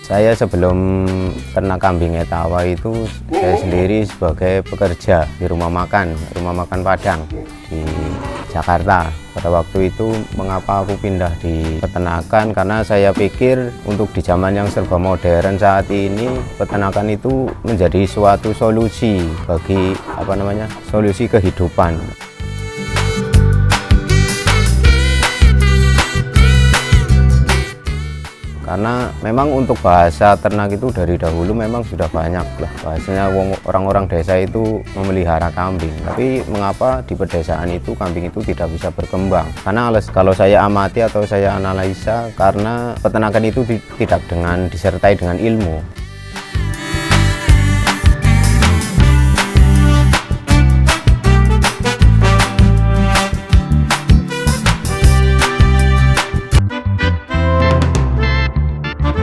Saya sebelum ternak kambing etawa itu saya sendiri sebagai pekerja di rumah makan Padang di Jakarta. Pada waktu itu mengapa aku pindah di peternakan, karena saya pikir untuk di zaman yang serba modern saat ini peternakan itu menjadi suatu solusi bagi solusi kehidupan. Karena memang untuk bahasa ternak itu dari dahulu memang sudah banyak lah bahasanya, orang-orang desa itu memelihara kambing. Tapi mengapa di pedesaan itu kambing itu tidak bisa berkembang? Karena kalau saya amati atau saya analisa, karena peternakan itu tidak disertai dengan ilmu.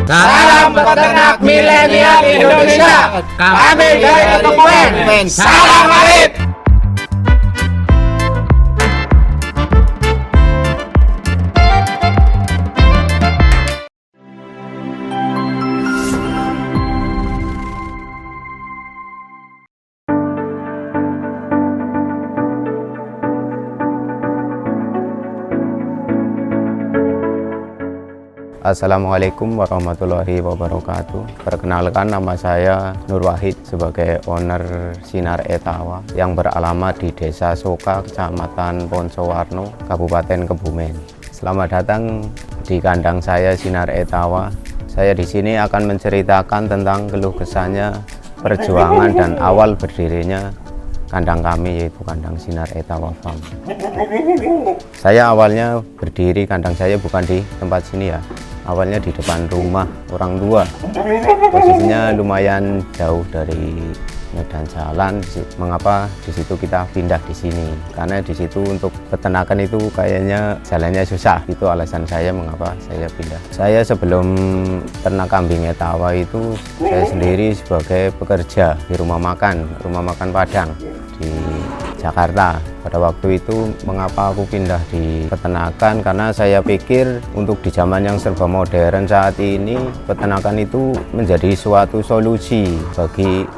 Salam peternak milenial Indonesia. Kami dari Kebumen. Salam Arif. Assalamualaikum warahmatullahi wabarakatuh. Perkenalkan, nama saya Nur Wahid sebagai owner Sinar Etawa yang beralamat di Desa Soka, Kecamatan Ponsowarno, Kabupaten Kebumen. Selamat datang di kandang saya Sinar Etawa. Saya di sini akan menceritakan tentang keluh kesahnya, perjuangan dan awal berdirinya kandang kami, yaitu kandang Sinar Etawa Farm. Saya awalnya berdiri kandang saya bukan di tempat sini ya. Awalnya di depan rumah orang tua, posisinya lumayan jauh dari medan jalan. Mengapa di situ kita pindah di sini? Karena di situ untuk peternakan itu kayaknya jalannya susah. Itu alasan saya mengapa saya pindah. Saya sebelum ternak kambing etawa itu saya sendiri sebagai pekerja di rumah makan Padang di Jakarta. Pada waktu itu mengapa aku pindah di peternakan, karena saya pikir untuk di zaman yang serba modern saat ini peternakan itu menjadi suatu solusi bagi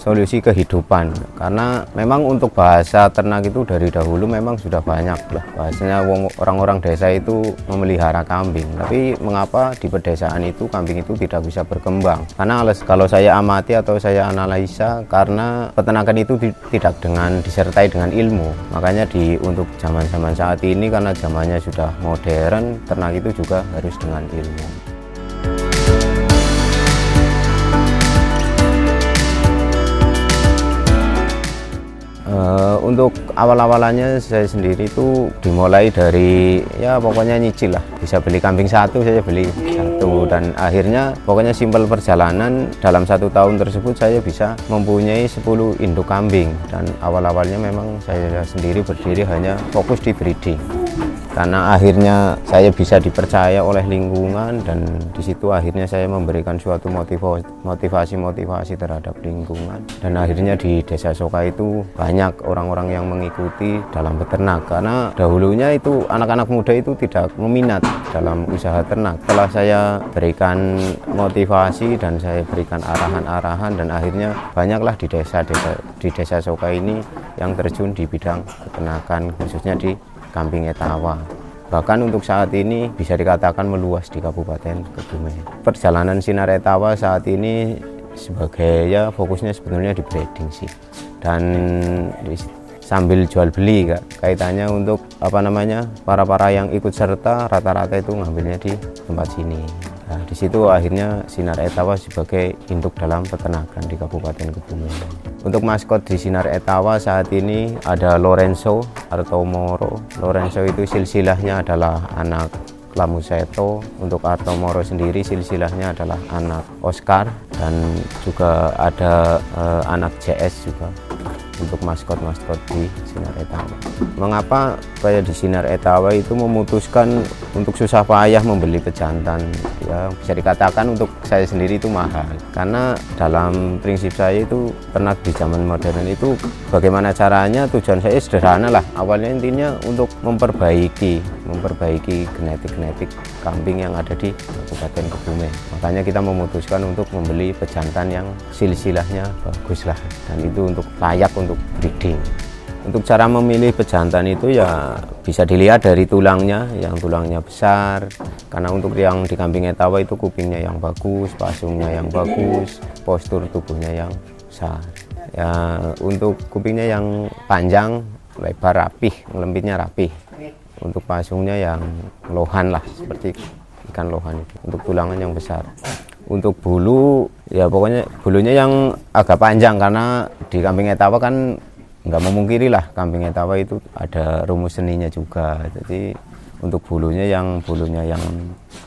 solusi kehidupan. Karena memang untuk bahasa ternak itu dari dahulu memang sudah banyak lah bahasanya, orang-orang desa itu memelihara kambing. Tapi mengapa di pedesaan itu kambing itu tidak bisa berkembang? Karena kalau saya amati atau saya analisa, karena peternakan itu tidak disertai dengan ilmu. Makanya untuk zaman-zaman saat ini, karena zamannya sudah modern, ternak itu juga harus dengan ilmu. Untuk awal-awalannya saya sendiri itu dimulai dari pokoknya nyicil lah. Bisa beli kambing satu, saya beli satu, dan akhirnya pokoknya simpel perjalanan. Dalam 1 tahun tersebut saya bisa mempunyai 10 induk kambing, dan awal-awalnya memang saya sendiri berdiri hanya fokus di breeding. Karena akhirnya saya bisa dipercaya oleh lingkungan, dan di situ akhirnya saya memberikan suatu motivasi terhadap lingkungan, dan akhirnya di Desa Soka itu banyak orang-orang yang mengikuti dalam beternak. Karena dahulunya itu anak-anak muda itu tidak meminat dalam usaha ternak. Setelah saya berikan motivasi dan saya berikan arahan-arahan, dan akhirnya banyaklah di Desa Soka ini yang terjun di bidang peternakan, khususnya di kambing etawa. Bahkan untuk saat ini bisa dikatakan meluas di Kabupaten Kebumen. Perjalanan Sinar Etawa saat ini sebagai fokusnya sebetulnya di breeding sih, dan sambil jual beli kaitannya untuk para yang ikut serta rata-rata itu ngambilnya di tempat sini. Nah, di situ akhirnya Sinar Etawa sebagai induk dalam peternakan di Kabupaten Kebumen. Untuk maskot di Sinar Etawa saat ini ada Lorenzo Artomoro. Lorenzo itu silsilahnya adalah anak Lamuseto. Untuk Artomoro sendiri silsilahnya adalah anak Oscar, dan juga ada anak JS juga untuk maskot di Sinar Etawa. Mengapa saya di Sinar Etawa itu memutuskan untuk susah payah membeli pejantan Ya bisa dikatakan untuk saya sendiri itu mahal, karena dalam prinsip saya itu ternak di zaman modern itu bagaimana caranya, tujuan saya sederhana lah, awalnya intinya untuk memperbaiki genetik kambing yang ada di Kabupaten Kebumen. Makanya kita memutuskan untuk membeli pejantan yang silsilahnya bagus lah, dan itu untuk layak untuk breeding. Untuk cara memilih pejantan itu ya bisa dilihat dari tulangnya, yang tulangnya besar, karena untuk yang di kambing Etawa itu kupingnya yang bagus, pasungnya yang bagus, postur tubuhnya yang besar. Ya untuk kupingnya yang panjang, lebar, rapih, ngelempitnya rapih. Untuk pasungnya yang lohan lah, seperti ikan lohan itu. Untuk tulangan yang besar. Untuk bulu, ya pokoknya bulunya yang agak panjang, karena di kambing Etawa kan nggak memungkiri lah, kambing Etawa itu ada rumus seninya juga. Jadi untuk bulunya yang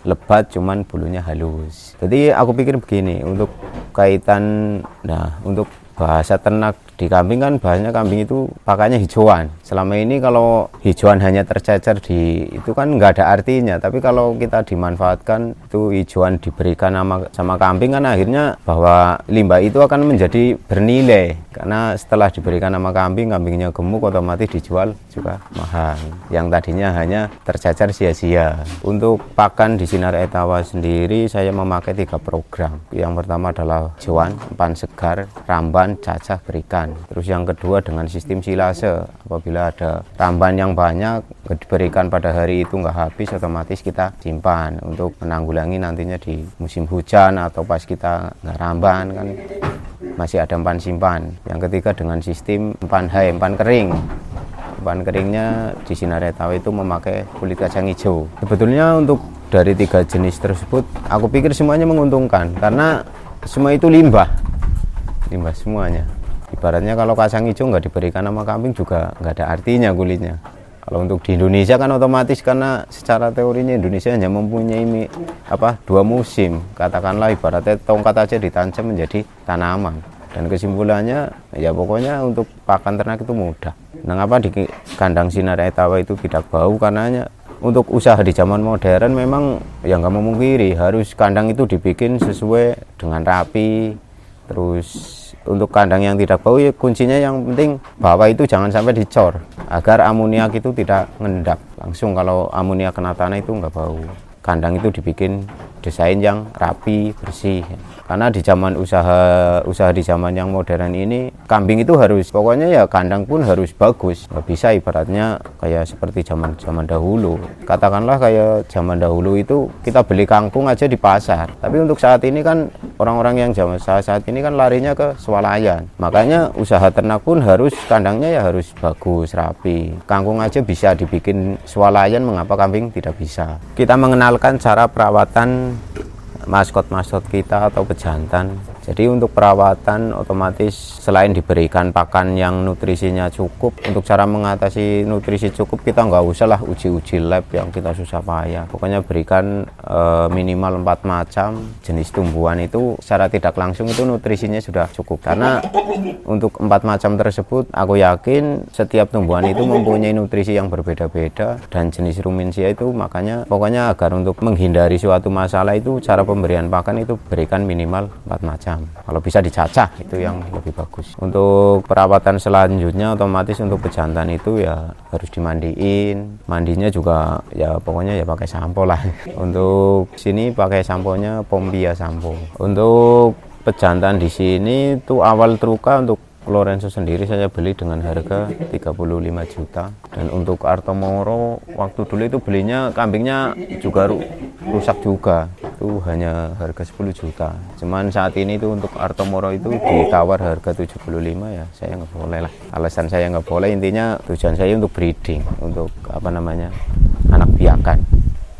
lebat, cuman bulunya halus. Jadi aku pikir begini, untuk kaitan, nah untuk bahasa ternak di kambing kan bahasanya kambing itu pakainya hijauan. Selama ini kalau hijauan hanya tercecer di itu kan nggak ada artinya, tapi kalau kita dimanfaatkan itu hijauan diberikan sama kambing kan akhirnya bahwa limbah itu akan menjadi bernilai, karena setelah diberikan nama kambing, kambingnya gemuk, otomatis dijual juga mahal, yang tadinya hanya tercecer sia-sia. Untuk pakan di Sinar Etawa sendiri saya memakai 3 program. Yang pertama adalah hijauan, empan segar, ramban, cacah, berikan. Terus yang kedua dengan sistem silase, apabila ada ramban yang banyak diberikan pada hari itu nggak habis, otomatis kita simpan untuk menanggulangi nantinya di musim hujan atau pas kita nggak ramban kan masih ada empan simpan. Yang ketiga dengan sistem empan hai, empan kering. Empan keringnya di Sinar Etawa itu memakai kulit kacang hijau. Sebetulnya untuk dari 3 jenis tersebut aku pikir semuanya menguntungkan, karena semua itu limbah semuanya. Ibaratnya kalau kacang hijau nggak diberikan nama kambing juga nggak ada artinya kulitnya. Kalau untuk di Indonesia kan otomatis, karena secara teorinya Indonesia hanya mempunyai 2 musim. Katakanlah ibaratnya tongkat aja ditancap menjadi tanaman. Dan kesimpulannya ya pokoknya untuk pakan ternak itu mudah. Mengapa di kandang Sinar Etawa itu tidak bau? Karena untuk usaha di zaman modern memang ya nggak memungkiri harus kandang itu dibikin sesuai dengan rapi. Terus untuk kandang yang tidak bau ya kuncinya yang penting bawah itu jangan sampai dicor agar amoniak itu tidak ngendap langsung. Kalau amoniak kena tanah itu nggak bau. Kandang itu dibikin desain yang rapi, bersih. Karena di zaman usaha di zaman yang modern ini kambing itu harus, pokoknya ya kandang pun harus bagus. Nggak bisa ibaratnya kayak seperti zaman dahulu. Katakanlah kayak zaman dahulu itu kita beli kangkung aja di pasar. Tapi untuk saat ini kan orang-orang yang zaman saat ini kan larinya ke swalayan. Makanya usaha ternak pun harus kandangnya ya harus bagus, rapi. Kangkung aja bisa dibikin swalayan, mengapa kambing tidak bisa? Kita mengenalkan cara perawatan maskot kita atau pejantan. Jadi untuk perawatan otomatis selain diberikan pakan yang nutrisinya cukup, untuk cara mengatasi nutrisi cukup kita nggak usah lah uji-uji lab yang kita susah payah. Pokoknya berikan minimal 4 macam jenis tumbuhan itu secara tidak langsung itu nutrisinya sudah cukup. Karena untuk 4 macam tersebut aku yakin setiap tumbuhan itu mempunyai nutrisi yang berbeda-beda dan jenis rumensia itu, makanya pokoknya agar untuk menghindari suatu masalah itu cara pemberian pakan itu berikan minimal 4 macam. Kalau bisa dicacah itu yang lebih bagus. Untuk perawatan selanjutnya otomatis untuk pejantan itu ya harus dimandiin. Mandinya juga ya pokoknya ya pakai sampo lah. Untuk sini pakai samponya Pombia sampo. Untuk pejantan di sini tuh awal teruka untuk Lorenzo sendiri saya beli dengan harga 35 juta. Dan untuk Artomoro waktu dulu itu belinya kambingnya juga rusak juga, itu hanya harga 10 juta. Cuman saat ini itu untuk Artomoro itu ditawar harga 75 ya saya nggak boleh lah. Alasan saya nggak boleh intinya tujuan saya untuk breeding, untuk anak biakan.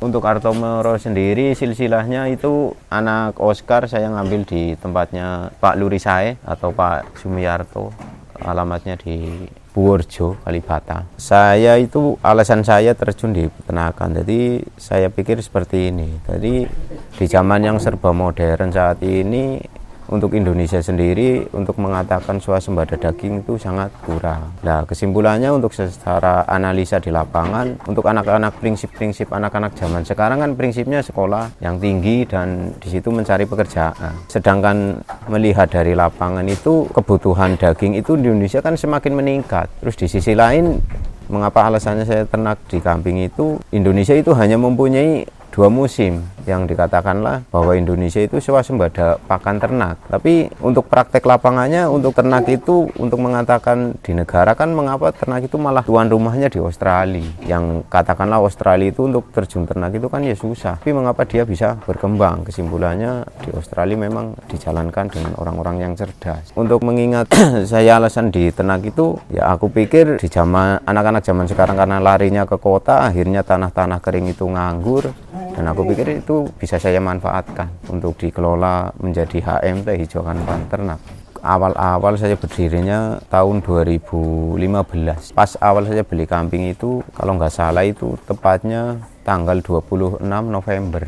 Untuk Artomoro sendiri silsilahnya itu anak Oscar saya ngambil di tempatnya Pak Lurisae atau Pak Sumiarto, alamatnya di Purworejo, Kalibata. Saya itu alasan saya terjun di peternakan, jadi saya pikir seperti ini. Jadi di zaman yang serba modern saat ini untuk Indonesia sendiri untuk mengatakan swasembada daging itu sangat kurang. Nah, kesimpulannya untuk secara analisa di lapangan, untuk anak-anak prinsip anak-anak zaman sekarang kan prinsipnya sekolah yang tinggi dan di situ mencari pekerjaan. Sedangkan melihat dari lapangan itu kebutuhan daging itu di Indonesia kan semakin meningkat. Terus di sisi lain, mengapa alasannya saya ternak di kambing itu, Indonesia itu hanya mempunyai 2 musim yang dikatakanlah bahwa Indonesia itu swasembada pakan ternak. Tapi untuk praktek lapangannya untuk ternak itu, untuk mengatakan di negara kan mengapa ternak itu malah tuan rumahnya di Australia, yang katakanlah Australia itu untuk terjun ternak itu kan ya susah, tapi mengapa dia bisa berkembang? Kesimpulannya di Australia memang dijalankan dengan orang-orang yang cerdas. Untuk mengingat saya alasan di ternak itu, ya aku pikir di zaman anak-anak zaman sekarang karena larinya ke kota, akhirnya tanah-tanah kering itu nganggur. Dan aku pikir itu bisa saya manfaatkan untuk dikelola menjadi HMT, hijau kanpan ternak. Awal-awal saya berdirinya tahun 2015. Pas awal saya beli kambing itu, kalau nggak salah itu tepatnya tanggal 26 November.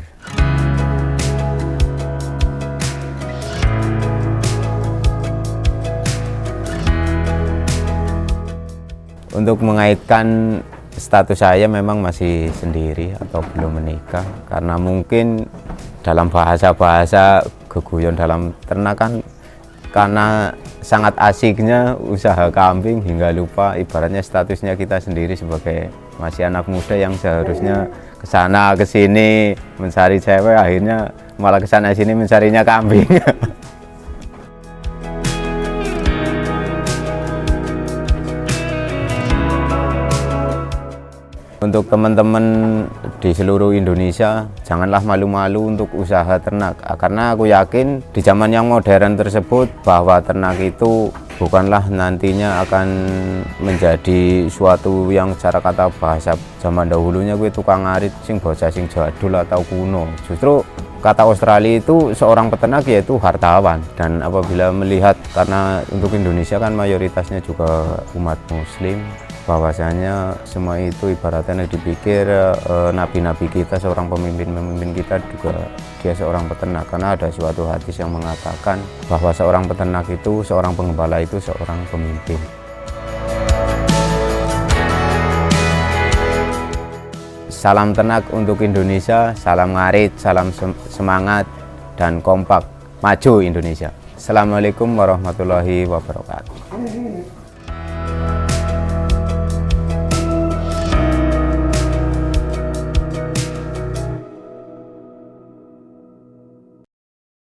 Untuk mengaitkan status saya memang masih sendiri atau belum menikah, karena mungkin dalam bahasa-bahasa geguyon dalam ternak kan, karena sangat asiknya usaha kambing hingga lupa ibaratnya statusnya kita sendiri sebagai masih anak muda yang seharusnya kesana kesini mencari cewek, akhirnya malah kesana sini mencarinya kambing. Untuk teman-teman di seluruh Indonesia, janganlah malu-malu untuk usaha ternak, karena aku yakin di zaman yang modern tersebut bahwa ternak itu bukanlah nantinya akan menjadi suatu yang cara kata bahasa zaman dahulunya gue tukang ngarit sing bocah sing jadul atau kuno. Justru kata Australia itu seorang peternak yaitu hartawan. Dan apabila melihat, karena untuk Indonesia kan mayoritasnya juga umat muslim, bahwasanya semua itu ibaratnya dipikir nabi-nabi kita, seorang pemimpin kita juga dia seorang peternak, karena ada suatu hadis yang mengatakan bahwa seorang peternak itu, seorang pengembala itu seorang pemimpin. Salam ternak untuk Indonesia, salam ngarit, salam semangat dan kompak, maju Indonesia. Assalamualaikum warahmatullahi wabarakatuh.